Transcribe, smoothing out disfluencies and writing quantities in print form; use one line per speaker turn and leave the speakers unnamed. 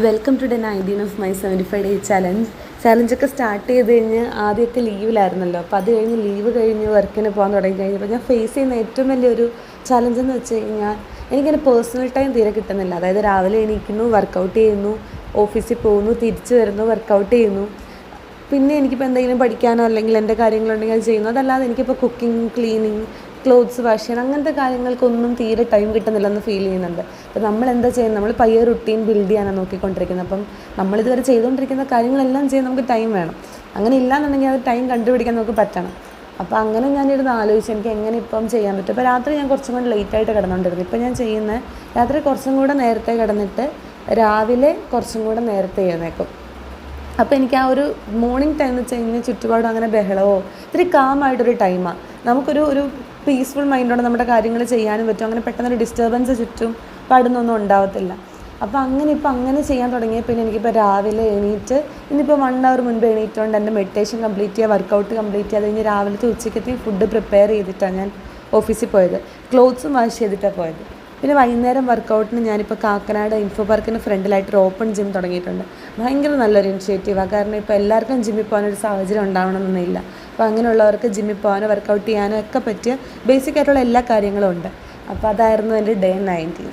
Welcome to day 19 of my 75 day ചലഞ്ചൊക്കെ start ചെയ്ത് കഴിഞ്ഞ് ആദ്യമൊക്കെ ലീവിലായിരുന്നല്ലോ. അപ്പോൾ അത് കഴിഞ്ഞ് ലീവ് കഴിഞ്ഞ് വർക്കിന് പോകാൻ തുടങ്ങി കഴിഞ്ഞപ്പോൾ ഞാൻ ഫേസ് ചെയ്യുന്ന ഏറ്റവും വലിയൊരു ചലഞ്ചെന്ന് വെച്ച് കഴിഞ്ഞാൽ എനിക്കൊരു പേഴ്സണൽ ടൈം തീരെ കിട്ടുന്നില്ല. അതായത് രാവിലെ എണീക്കുന്നു, വർക്കൗട്ട് ചെയ്യുന്നു, ഓഫീസിൽ പോകുന്നു, തിരിച്ചു വരുന്നു, വർക്കൗട്ട് ചെയ്യുന്നു. പിന്നെ എനിക്കിപ്പോൾ എന്തെങ്കിലും പഠിക്കാനോ അല്ലെങ്കിൽ എൻ്റെ കാര്യങ്ങളുണ്ടെങ്കിൽ അത് ചെയ്യുന്നു. അതല്ലാതെ എനിക്കിപ്പോൾ കുക്കിംഗ്, ക്ലീനിങ്, ക്ലോത്ത്സ് വാഷ് ചെയ്യണം, അങ്ങനത്തെ കാര്യങ്ങൾക്കൊന്നും തീരെ ടൈം കിട്ടുന്നില്ലെന്ന് ഫീൽ ചെയ്യുന്നുണ്ട്. അപ്പോൾ നമ്മൾ എന്താ ചെയ്യുന്നത്? നമ്മൾ പയ്യെ റുട്ടീൻ ബിൽഡ് ചെയ്യാനാണ് നോക്കിക്കൊണ്ടിരിക്കുന്നത്. അപ്പം നമ്മളിതുവരെ ചെയ്തുകൊണ്ടിരിക്കുന്ന കാര്യങ്ങളെല്ലാം ചെയ്യാൻ നമുക്ക് ടൈം വേണം. അങ്ങനെ ഇല്ലയെന്നുണ്ടെങ്കിൽ അത് ടൈം കണ്ടുപിടിക്കാൻ നമുക്ക് പറ്റണം. അപ്പോൾ അങ്ങനെ ഞാനിരുന്ന് ആലോചിച്ച് എനിക്ക് എങ്ങനെ ഇപ്പം ചെയ്യാൻ പറ്റും. അപ്പോൾ രാത്രി ഞാൻ കുറച്ചും കൂടെ ലേറ്റായിട്ട് കിടന്നുകൊണ്ടിരുന്നു. ഇപ്പം ഞാൻ ചെയ്യുന്നത് രാത്രി കുറച്ചും കൂടെ നേരത്തെ കിടന്നിട്ട് രാവിലെ കുറച്ചും കൂടെ നേരത്തെ എഴുന്നേക്കും. അപ്പോൾ എനിക്ക് ആ ഒരു മോർണിംഗ് ടൈം എന്ന് വെച്ച് കഴിഞ്ഞാൽ ചുറ്റുപാടും അങ്ങനെ ബഹളമോ ഇത്തിരി കാമായിട്ടൊരു ടൈമാണ്. നമുക്കൊരു പീസ്ഫുൾ മൈൻഡോടെ നമ്മുടെ കാര്യങ്ങൾ ചെയ്യാനും പറ്റും. അങ്ങനെ പെട്ടെന്നൊരു ഡിസ്റ്റർബൻസ് ചുറ്റും പാടുന്നൊന്നും ഉണ്ടാവത്തില്ല. അപ്പോൾ അങ്ങനെ ചെയ്യാൻ തുടങ്ങിയ പിന്നെ എനിക്കിപ്പോൾ രാവിലെ എണീറ്റ് ഇന്നിപ്പോൾ 1 hour മുൻപ് എണീറ്റുകൊണ്ട് എൻ്റെ മെഡിറ്റേഷൻ കംപ്ലീറ്റ് ചെയ്യുക, വർക്കൗട്ട് കംപ്ലീറ്റ് ചെയ്യുക. അത് കഴിഞ്ഞ് രാവിലത്തെ ഉച്ചയ്ക്കത്തെയും ഫുഡ് പ്രിപ്പയർ ചെയ്തിട്ടാണ് ഞാൻ ഓഫീസിൽ പോയത്. ക്ലോത്ത്സും വാഷ് ചെയ്തിട്ടാണ് പോയത്. പിന്നെ വൈകുന്നേരം വർക്കൗട്ടിന് ഞാനിപ്പോൾ കാക്കനാട് ഇൻഫോ പാർക്കിന് ഫ്രണ്ടിലായിട്ടൊരു ഓപ്പൺ ജിം തുടങ്ങിയിട്ടുണ്ട്. ഭയങ്കര നല്ലൊരു ഇനിഷ്യേറ്റീവാണ്. കാരണം ഇപ്പോൾ എല്ലാവർക്കും ജിമ്മിൽ പോകാനൊരു സാഹചര്യം ഉണ്ടാവണമെന്നൊന്നുമില്ല. അപ്പോൾ അങ്ങനെയുള്ളവർക്ക് ജിമ്മിൽ പോകാനോ വർക്കൗട്ട് ചെയ്യാനോ ഒക്കെ പറ്റിയ ബേസിക് ആയിട്ടുള്ള എല്ലാ കാര്യങ്ങളും ഉണ്ട്. അപ്പോൾ അതായിരുന്നു എൻ്റെ ഡേ 19.